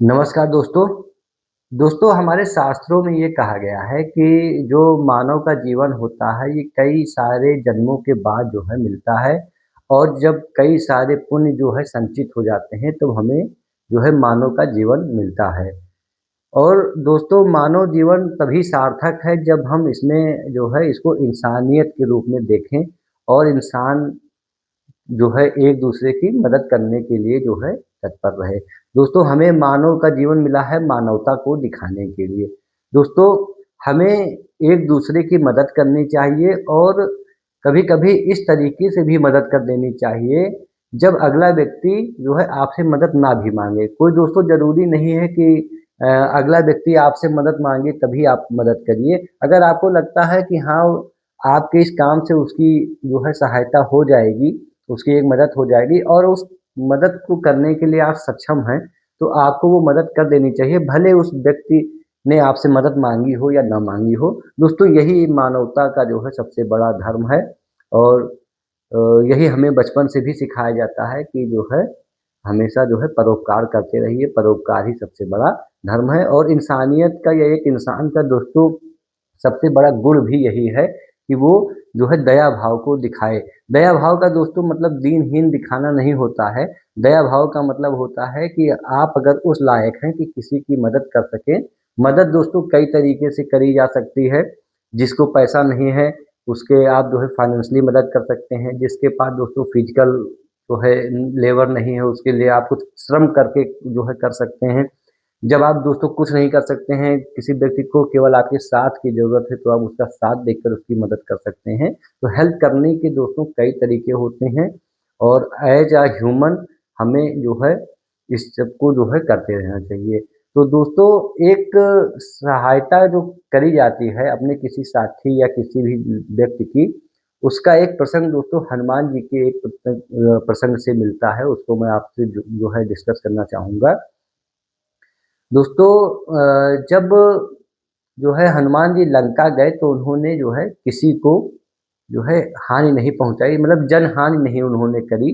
नमस्कार दोस्तों। दोस्तों हमारे शास्त्रों में ये कहा गया है कि जो मानव का जीवन होता है ये कई सारे जन्मों के बाद जो है मिलता है और जब कई सारे पुण्य जो है संचित हो जाते हैं तो हमें जो है मानव का जीवन मिलता है। और दोस्तों मानव जीवन तभी सार्थक है जब हम इसमें जो है इसको इंसानियत के रूप में देखें और इंसान जो है एक दूसरे की मदद करने के लिए जो है तत्पर रहे। दोस्तों हमें मानव का जीवन मिला है मानवता को दिखाने के लिए। दोस्तों हमें एक दूसरे की मदद करनी चाहिए और कभी-कभी इस तरीके से भी मदद कर देनी चाहिए जब अगला व्यक्ति जो है आपसे मदद ना भी माँगे। कोई दोस्तों ज़रूरी नहीं है कि अगला व्यक्ति आपसे मदद माँगे तभी आप मदद करिए। अगर आपको लगता है कि हाँ, आपके इस काम से उसकी जो है सहायता हो जाएगी, उसकी एक मदद हो जाएगी और उस मदद को करने के लिए आप सक्षम हैं, तो आपको वो मदद कर देनी चाहिए, भले उस व्यक्ति ने आपसे मदद माँगी हो या ना माँगी हो। दोस्तों यही मानवता का जो है सबसे बड़ा धर्म है और अ, यही हमें बचपन से भी सिखाया जाता है कि जो है हमेशा जो है परोपकार करते रहिए, परोपकार ही सबसे बड़ा धर्म है और इंसानियत का या एक इंसान का दोस्तों सबसे बड़ा गुण भी यही है कि वो जो है दया भाव को दिखाए। दया भाव का दोस्तों मतलब दीनहीन दिखाना नहीं होता है। दया भाव का मतलब होता है कि आप अगर उस लायक हैं कि किसी की मदद कर सकें, मदद दोस्तों कई तरीके से करी जा सकती है। जिसको पैसा नहीं है, उसके आप जो है फाइनेंशियली मदद कर सकते हैं। जिसके पास दोस्तों फिज़िकल जो है लेबर नहीं है, उसके लिए आप कुछ श्रम करके जो है कर सकते हैं। जब आप दोस्तों कुछ नहीं कर सकते हैं, किसी व्यक्ति को केवल आपके साथ की ज़रूरत है, तो आप उसका साथ देकर उसकी मदद कर सकते हैं। तो हेल्प करने के दोस्तों कई तरीके होते हैं और ऐज़ अ ह्यूमन हमें जो है इस सब को जो है करते रहना चाहिए। तो दोस्तों एक सहायता जो करी जाती है अपने किसी साथी या किसी भी व्यक्ति की, उसका एक प्रसंग दोस्तों हनुमान जी के एक प्रसंग से मिलता है, उसको मैं आपसे जो है डिस्कस करना चाहूँगा। दोस्तों जब जो है हनुमान जी लंका गए तो उन्होंने जो है किसी को जो है हानि नहीं पहुँचाई मतलब जनहानि नहीं उन्होंने करी।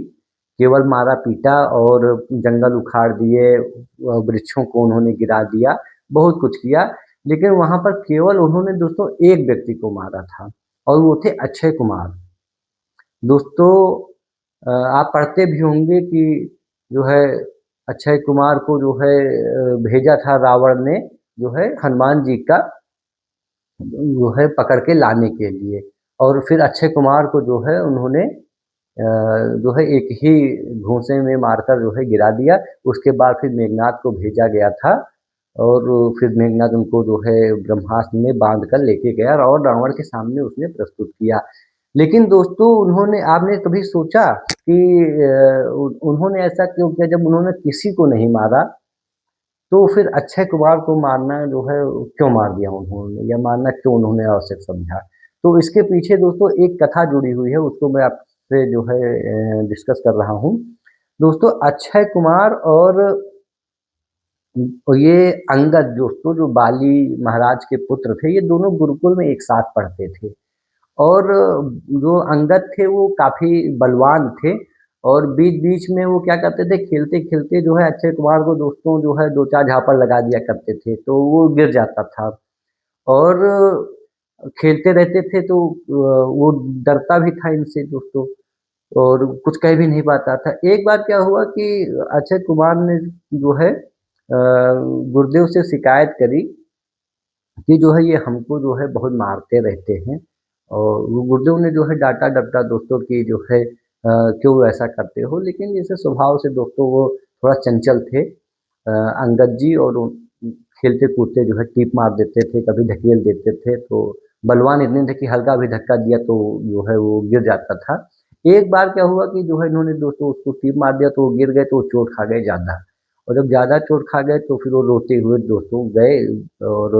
केवल मारा-पीटा और जंगल उखाड़ दिए, वृक्षों को उन्होंने गिरा दिया, बहुत कुछ किया। लेकिन वहाँ पर केवल उन्होंने दोस्तों एक व्यक्ति को मारा था और वो थे अक्षय कुमार। दोस्तों आप पढ़ते भी होंगे कि जो है अक्षय कुमार को जो है भेजा था रावण ने जो है हनुमान जी का जो है पकड़ के लाने के लिए और फिर अक्षय कुमार को जो है उन्होंने जो है एक ही घूँसे में मारकर जो है गिरा दिया। उसके बाद फिर मेघनाद को भेजा गया था और फिर मेघनाद उनको जो है ब्रह्मास्त्र में बाँध कर लेके गया और रावण के सामने उसने प्रस्तुत किया। लेकिन दोस्तों उन्होंने आपने कभी सोचा कि उन्होंने ऐसा क्यों किया जब उन्होंने किसी को नहीं मारा, तो फिर अक्षय कुमार को मारना जो है क्यों मार दिया उन्होंने या मारना क्यों उन्होंने आवश्यक समझा? तो इसके पीछे दोस्तों एक कथा जुड़ी हुई है, उसको मैं आपसे जो है डिस्कस कर रहा हूँ। दोस्तों अक्षय कुमार और ये अंगद दोस्तों जो बाली महाराज के पुत्र थे, ये दोनों गुरुकुल में एक साथ पढ़ते थे। और जो अंगद थे वो काफ़ी बलवान थे और बीच-बीच में वो क्या करते थे खेलते-खेलते जो है अक्षय कुमार को दोस्तों जो है 2-4 झापड़ लगा दिया करते थे, तो वो गिर जाता था। और खेलते रहते थे तो वो डरता भी था इनसे दोस्तों और कुछ कह भी नहीं पाता था। एक बार क्या हुआ कि अक्षय कुमार ने जो है गुरुदेव से शिकायत करी कि जो है ये हमको जो है बहुत मारते रहते हैं और वो गुर्जों ने जो है डाँटा-डपटा दोस्तों कि जो है क्यों ऐसा करते हो? लेकिन जैसे स्वभाव से दोस्तों वो थोड़ा चंचल थे। अंगद जी और खेलते-कूदते जो है टीप मार देते थे, कभी ढकेल देते थे, तो बलवान इतने थे कि हल्का भी धक्का दिया तो जो है वो गिर जाता था। एक बार क्या हुआ कि जो है इन्होंने दोस्तों उसको टीप मार दिया तो वो गिर गए तो वो चोट खा गए ज़्यादा और जब ज़्यादा चोट खा गए तो फिर वो रोते हुए दोस्तों गए और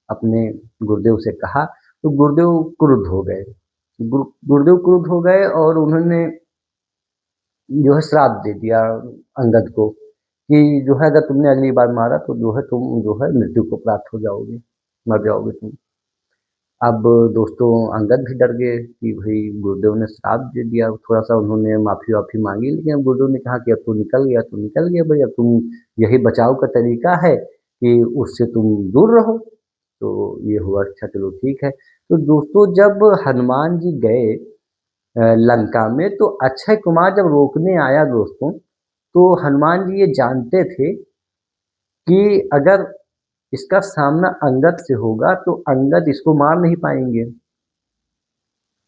अपने गुरुदेव से कहा, तो गुरुदेव क्रुद्ध हो गए। गुरुदेव क्रुद्ध हो गए और उन्होंने जो है श्राप दे दिया अंगद को कि जो है अगर तुमने अगली बार मारा तो जो है तुम जो है मृत्यु को प्राप्त हो जाओगे, मर जाओगे तुम। अब दोस्तों अंगद भी डर गए कि भई गुरुदेव ने श्राप दे दिया, थोड़ा-सा उन्होंने माफ़ी-वाफ़ी माँगी, लेकिन अब गुरुदेव ने कहा कि अब तू निकल गया तो निकल गया भई, अब तुम यही बचाव का तरीका है कि उससे तुम दूर रहो। तो ये हुआ अच्छा चलो ठीक है। तो दोस्तों जब हनुमान जी गए लंका में तो अक्षय कुमार जब रोकने आया दोस्तों, तो हनुमान जी ये जानते थे कि अगर इसका सामना अंगद से होगा तो अंगद इसको मार नहीं पाएँगे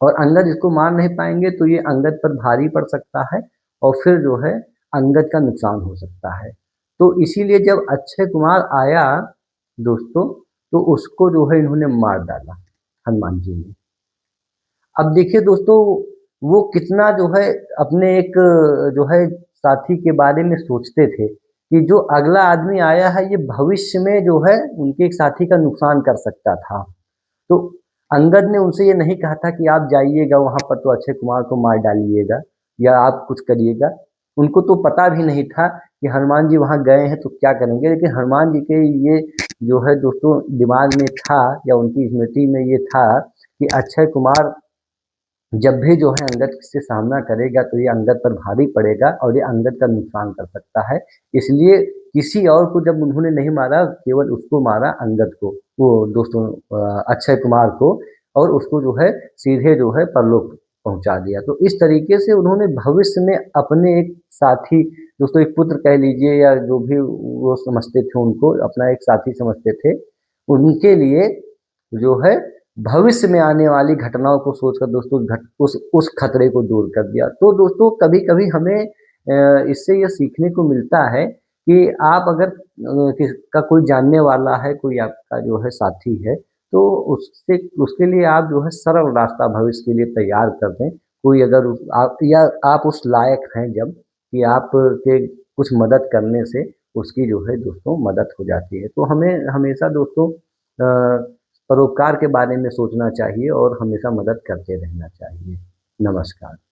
और अंगद इसको मार नहीं पाएँगे तो ये अंगद पर भारी पड़ सकता है और फिर जो है अंगद का नुकसान हो सकता है। तो इसीलिए जब अक्षय कुमार आया दोस्तों, तो उसको जो है इन्होंने मार डाला, हनुमान जी ने। अब देखिए दोस्तों, वो कितना जो है अपने एक जो है साथी के बारे में सोचते थे, कि जो अगला आदमी आया है ये भविष्य में जो है उनके एक साथी का नुकसान कर सकता था। तो अंगद ने उनसे ये नहीं कहा था कि आप जाइएगा वहाँ पर तो अक्षय कुमार को मार डालिएगा या आप कुछ करिएगा। उनको तो पता भी नहीं था कि हनुमान जी वहाँ गए हैं तो क्या करेंगे, लेकिन हनुमान जी के ये जो है दोस्तों दिमाग में था या उनकी स्मृति में ये था कि अक्षय कुमार जब भी जो है अंगद से सामना करेगा तो ये अंगद पर भारी पड़ेगा और ये अंगद का नुकसान कर सकता है। इसलिए किसी और को जब उन्होंने नहीं मारा, केवल उसको मारा अंगद को, वो दोस्तों अक्षय कुमार को और उसको जो है सीधे जो है परलोक पहुँचा दिया। तो इस तरीके से उन्होंने भविष्य में अपने एक साथी दोस्तों एक पुत्र कह लीजिए या जो भी वो समझते थे उनको अपना एक साथी समझते थे, उनके लिए जो है भविष्य में आने वाली घटनाओं को सोचकर दोस्तों घट उस खतरे को दूर कर दिया। तो दोस्तों कभी-कभी हमें इससे ये सीखने को मिलता है कि आप अगर किस का कोई जानने वाला है, कोई आपका जो है साथी है, तो उससे उसके लिए आप जो है सरल रास्ता भविष्य के लिए तैयार कर दें। कोई अगर आप या आप उस लायक हैं जब कि आप के कुछ मदद करने से उसकी जो है दोस्तों मदद हो जाती है। तो हमें हमेशा दोस्तों परोपकार के बारे में सोचना चाहिए और हमेशा मदद करते रहना चाहिए। नमस्कार।